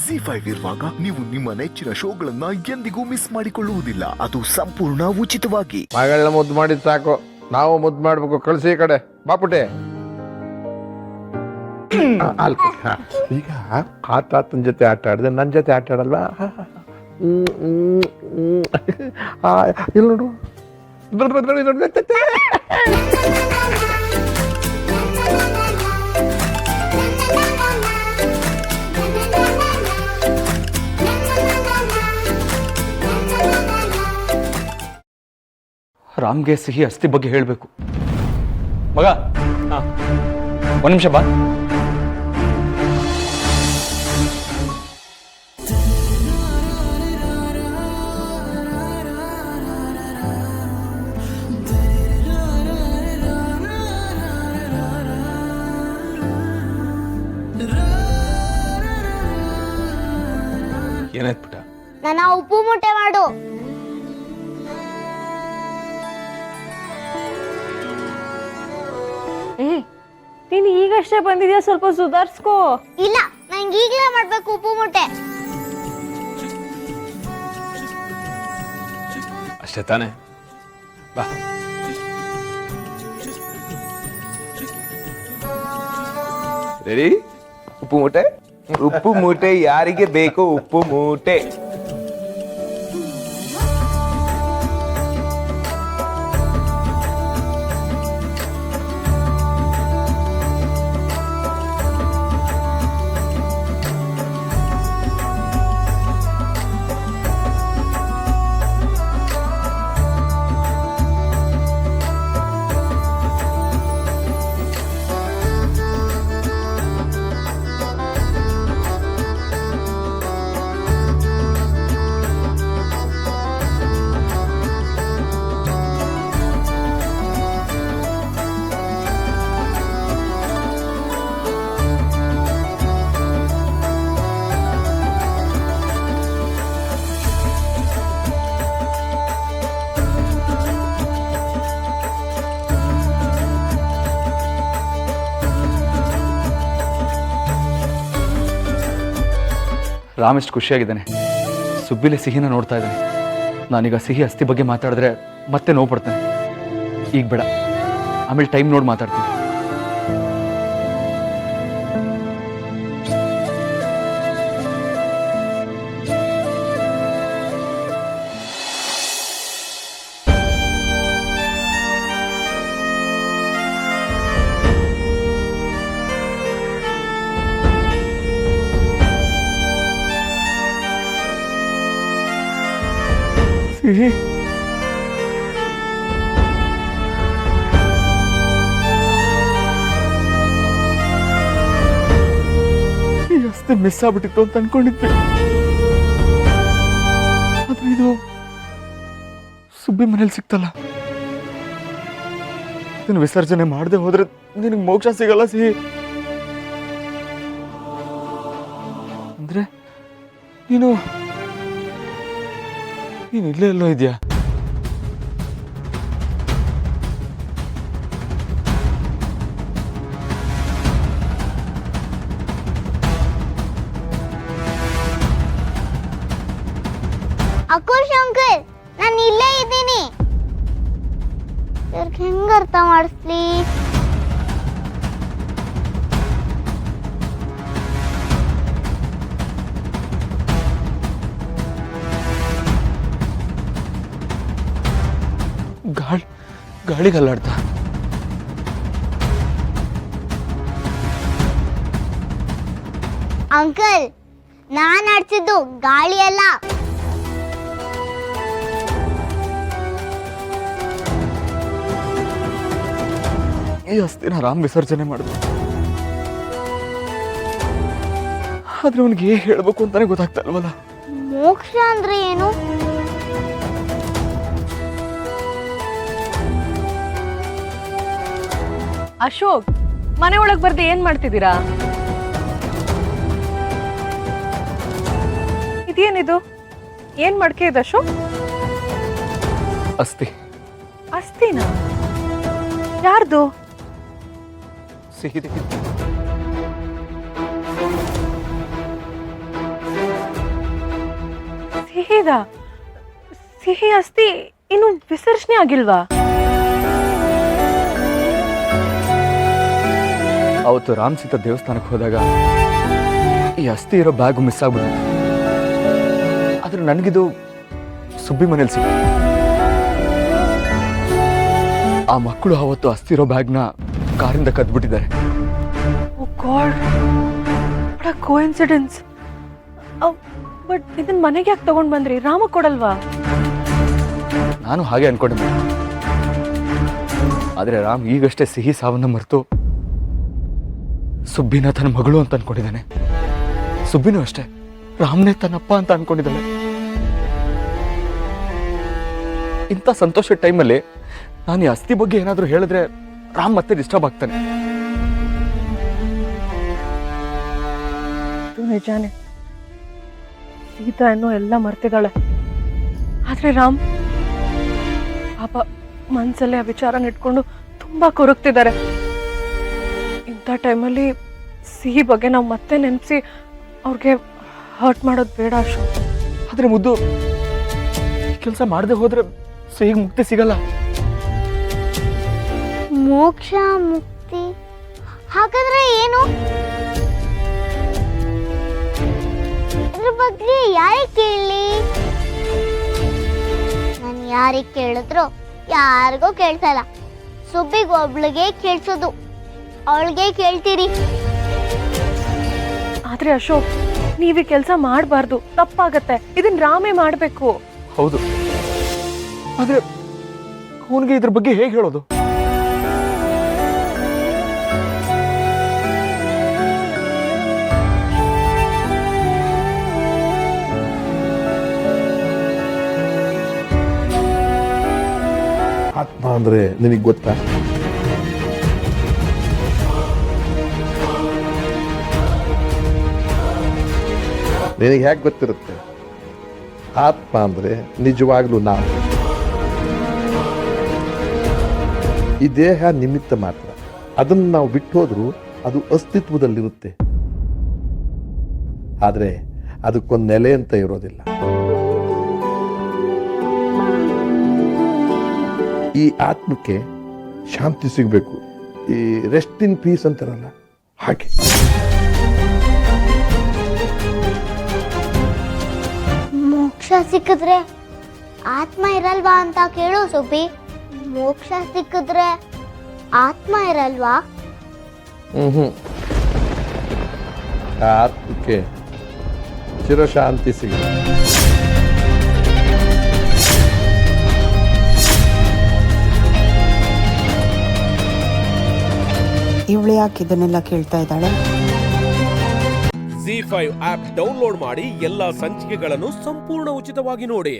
ZEE5 ಇರುವಾಗ ನೀವು ನಿಮ್ಮ ನೆಚ್ಚಿನ ಶೋಗಳನ್ನ ಎಂದಿಗೂ ಮಿಸ್ ಮಾಡಿಕೊಳ್ಳುವುದಿಲ್ಲ. ಅದು ಸಂಪೂರ್ಣ ಉಚಿತವಾಗಿ. ಮಗಳನ್ನ ಮುದ್ದು ಮಾಡಿದ್ ಸಾಕು, ನಾವು ಮುದ್ದು ಮಾಡ್ಬೇಕು. ಕಳಿಸಿ ಈ ಕಡೆ ಬಾಪುಟೆ. ಈಗ ಆ ತಾತನ ಜೊತೆ ಆಟ ಆಡಿದೆ, ನನ್ನ ಜೊತೆ ಆಟ ಆಡಲ್ವಾ? ಇಲ್ಲ ನೋಡು. ರಾಮ್ಗೆ ಸಿಹಿ ಅಸ್ಥಿ ಬಗ್ಗೆ ಹೇಳಬೇಕು. ಮಗ ಒಂದು ನಿಮಿಷ ಬಾ. ಏನಾಯ್ತು ಪುಟ್ಟ? ನನ್ನ ಉಪ್ಪು ಮುಟ್ಟೆ ಮಾಡು. ನೀನು ಈಗಷ್ಟೇ ಬಂದಿದ್ಯಾ, ಸ್ವಲ್ಪ ಸುಧಾರಿಸ್ಕೋ. ಇಲ್ಲ, ನಂಗೆ ಈಗಲೇ ಮಾಡ್ಬೇಕು ಉಪ್ಪು ಮುಟ್ಟೆ. ಅಷ್ಟೇ ತಾನೆ, ಬಾ. ರೆಡಿ? ಉಪ್ಪು ಮೂಟೆ. ಉಪ್ಪು ಮೂಟೆ ಯಾರಿಗೆ ಬೇಕು? ಉಪ್ಪು ಮೂಟೆ. ರಾಮ್ ಎಷ್ಟು ಖುಷಿಯಾಗಿದ್ದಾನೆ. ಸುಬ್ಬಿಲೆ ಸಿಹಿನ ನೋಡ್ತಾ ಇದ್ದಾನೆ. ನಾನೀಗ ಸಿಹಿ ಅಸ್ಥಿ ಬಗ್ಗೆ ಮಾತಾಡಿದ್ರೆ ಮತ್ತೆ ನೋವು ಪಡ್ತಾನೆ. ಈಗ ಬೇಡ, ಆಮೇಲೆ ಟೈಮ್ ನೋಡಿ ಮಾತಾಡ್ತೀನಿ. ಈ ಅಸ್ಥಿ ಮಿಸ್ ಆಗ್ಬಿಟ್ಟಿತ್ತು ಅಂತ ಅನ್ಕೊಂಡಿದ್ವಿ. ಆದ್ರೆ ಇದು ಸುಬ್ಬಿ ಮನೇಲಿ ಸಿಕ್ತಲ್ಲ. ಇದನ್ನು ವಿಸರ್ಜನೆ ಮಾಡದೆ ಹೋದ್ರೆ ನಿನಗೆ ಮೋಕ್ಷ ಸಿಗಲ್ಲ ಸಿಹಿ. ಅಂದ್ರೆ ನೀನು ಇಲ್ಲೇ ಎಲ್ಲೋ ಇದೆಯಾ? ಅಕುಶ್ ಅಂಕಲ್, ನಾನು ಇಲ್ಲೇ ಇದ್ದೀನಿ. ಇವ್ರಿಗೆ ಹೆಂಗ ಅರ್ಥ ಮಾಡಿಸ್ಲಿ? ಗಾಳಿಗಲ್ಲಾಡ್ತಾ. ಅಂಕಲ್, ನಾನ್ ಆಡ್ಸಿದ್ದು ಗಾಳಿ ಅಲ್ಲ. ಈ ಅಸ್ಥಿನ ರಾಮ್ ವಿಸರ್ಜನೆ ಮಾಡಿದ್ರು. ಆದ್ರೆ ಅವನಿಗೆ ಹೇಗೆ ಹೇಳ್ಬೇಕು ಅಂತಾನೆ ಗೊತ್ತಾಗ್ತಾ ಇಲ್ವಲ್ಲ. ಮೋಕ್ಷ ಅಂದ್ರೆ ಏನು? ಅಶೋಕ್, ಮನೆ ಒಳಗ್ ಬರ್ದೆ ಏನ್ ಮಾಡ್ತಿದ್ದೀರಾ? ಇದೇನಿದು? ಏನ್ ಮಡ್ಕೆ ಇದೆ ಅಶೋಕ್? ಅಸ್ಥಿ. ಅಸ್ಥಿನಾ? ಯಾರ್ದು? ಸಿಹಿ ಸಿಹಿ ಅಸ್ಥಿ ಇನ್ನು ವಿಸರ್ಜನೆ ಆಗಿಲ್ವಾ? ಅವತ್ತು ರಾಮ್ ಸೀತಾ ದೇವಸ್ಥಾನಕ್ಕೆ ಹೋದಾಗ ಈ ಅಸ್ಥಿ ಇರೋ ಬ್ಯಾಗು ಮಿಸ್ ಆಗ್ಬಿಟ್ಟು, ಆದ್ರೆ ನನಗಿದು ಸುಬ್ಬಿ ಮನೇಲಿ ಸಿಕ್ತು. ಆ ಮಕ್ಕಳು ಅವತ್ತು ಅಸ್ಥಿ ಇರೋ ಬ್ಯಾಗ್ನ ಕಾರಿಂದ ಕದ್ಬಿಟ್ಟಿದ್ದಾರೆ. Oh god, what a coincidence. But ಇದನ್ನ ಮನೆಗೆ ಯಾಕೆ ತಗೊಂಡ್ ಬಂದ್ರಿ? ರಾಮ ಕೊಡಲ್ವಾ? ನಾನು ಹಾಗೆ ಅನ್ಕೊಂಡಿದ್ದೆ. ಆದ್ರೆ ರಾಮ್ ಈಗಷ್ಟೇ ಸಿಹಿ ಸಾವನ್ನ ಮರೆತು ಸುಬ್ಬಿನ ತನ್ನ ಮಗಳು ಅಂತ ಅನ್ಕೊಂಡಿದ್ದಾನೆ. ಸುಬ್ಬಿನೂ ಅಷ್ಟೇ ರಾಮ್ನೇ ತನ್ನಪ್ಪ ಅಂತ ಅನ್ಕೊಂಡಿದ್ದಾನೆ. ಇಂಥ ಸಂತೋಷದ ಟೈಮಲ್ಲಿ ನಾನು ಈ ಅಸ್ಥಿ ಬಗ್ಗೆ ಏನಾದರೂ ಹೇಳಿದ್ರೆ ರಾಮ್ ಮತ್ತೆ ಡಿಸ್ಟರ್ಬ್ ಆಗ್ತಾನೆ. ಇದು ನಿಜಾನೇ, ಸೀತಾ ಅನ್ನೋ ಎಲ್ಲ ಮರ್ತಿದ್ದಾಳೆ. ಆದ್ರೆ ರಾಮ್ ಪಾಪ ಮನ್ಸಲ್ಲೇ ಆ ವಿಚಾರನ ಇಟ್ಕೊಂಡು ತುಂಬಾ ಕೊರಗ್ತಿದ್ದಾರೆ. ಇಂಥ ಟೈಮಲ್ಲಿ ಸಿಹಿ ಬಗ್ಗೆ ನಾವು ಮತ್ತೆ ನೆನೆಸಿ ಅವ್ರಿಗೆ ಹರ್ಟ್ ಮಾಡೋದು ಬೇಡ ಅಶೋಕ್. ಆದ್ರೆ ಮುದ್ದು, ಕೆಲಸ ಮಾಡದೆ ಹೋದ್ರೆ ಸಿಹಿಗೆ ಮುಕ್ತಿ ಸಿಗಲ್ಲ. ಮೋಕ್ಷ ಮುಕ್ತಿ ಹಾಗಾದ್ರೆ ಏನು? ಇದ್ರ ಬಗ್ಗೆ ಯಾರಿಗೆ ಕೇಳಲಿ? ನಾನು ಯಾರಿಗೆ ಕೇಳಿದ್ರು ಯಾರಿಗೂ ಕೇಳ್ಸಲ್ಲ. ಸುಬ್ಬಿಗೆ ಒಬ್ಳಿಗೆ ಕೇಳ್ಸೋದು, ಅವಳಿಗೆ ಕೇಳ್ತೀರಿ. ಆದ್ರೆ ಅಶೋಕ್, ನೀವೀ ಕೆಲಸ ಮಾಡಬಾರ್ದು, ತಪ್ಪಾಗತ್ತೆ. ಇದನ್ನ ರಾಮೇ ಮಾಡ್ಬೇಕು. ಹೌದು, ಆದ್ರೆ ಅವನಿಗೆ ಇದ್ರ ಬಗ್ಗೆ ಹೇಗೆ ಹೇಳೋದು? ಆತ್ಮ ಅಂದ್ರೆ ನಿನಗೆ ಗೊತ್ತಾ? ನಿನಗೆ ಹೇಗೆ ಗೊತ್ತಿರುತ್ತೆ? ಆತ್ಮ ಅಂದ್ರೆ ನಿಜವಾಗ್ಲೂ ನಾವು. ಈ ದೇಹ ನಿಮಿತ್ತ ಮಾತ್ರ. ಅದನ್ನು ನಾವು ಬಿಟ್ಟು ಹೋದ್ರೂ ಅದು ಅಸ್ತಿತ್ವದಲ್ಲಿರುತ್ತೆ. ಆದ್ರೆ ಅದಕ್ಕೊಂದು ನೆಲೆ ಅಂತ ಇರೋದಿಲ್ಲ. ಈ ಆತ್ಮಕ್ಕೆ ಶಾಂತಿ ಸಿಗಬೇಕು. ಈ ರೆಸ್ಟ್ ಇನ್ ಪೀಸ್ ಅಂತಾರಲ್ಲ, ಹಾಗೆ. ಮೋಕ್ಷ ಸಿಕ್ಕಿದ್ರೆ ಆತ್ಮ ಇರಲ್ವಾ ಅಂತ ಕೇಳು ಸುಬ್ಬಿ. ಮೋಕ್ಷ ಸಿಕ್ಕಿದ್ರೆ ಆತ್ಮ ಇರಲ್ವಾ? ಆ ಆತ್ಮಕ್ಕೆ ಚಿರಶಾಂತಿ ಸಿಗಬೇಕು. ಇವಳು ಯಾಕೆ ಇದನ್ನೆಲ್ಲ ಕೇಳ್ತಾ ಇದ್ದಾಳೆ? ZEE5 ಆಪ್ ಡೌನ್ಲೋಡ್ ಮಾಡಿ ಎಲ್ಲಾ ಸಂಚಿಕೆಗಳನ್ನು ಸಂಪೂರ್ಣ ಉಚಿತವಾಗಿ ನೋಡಿ.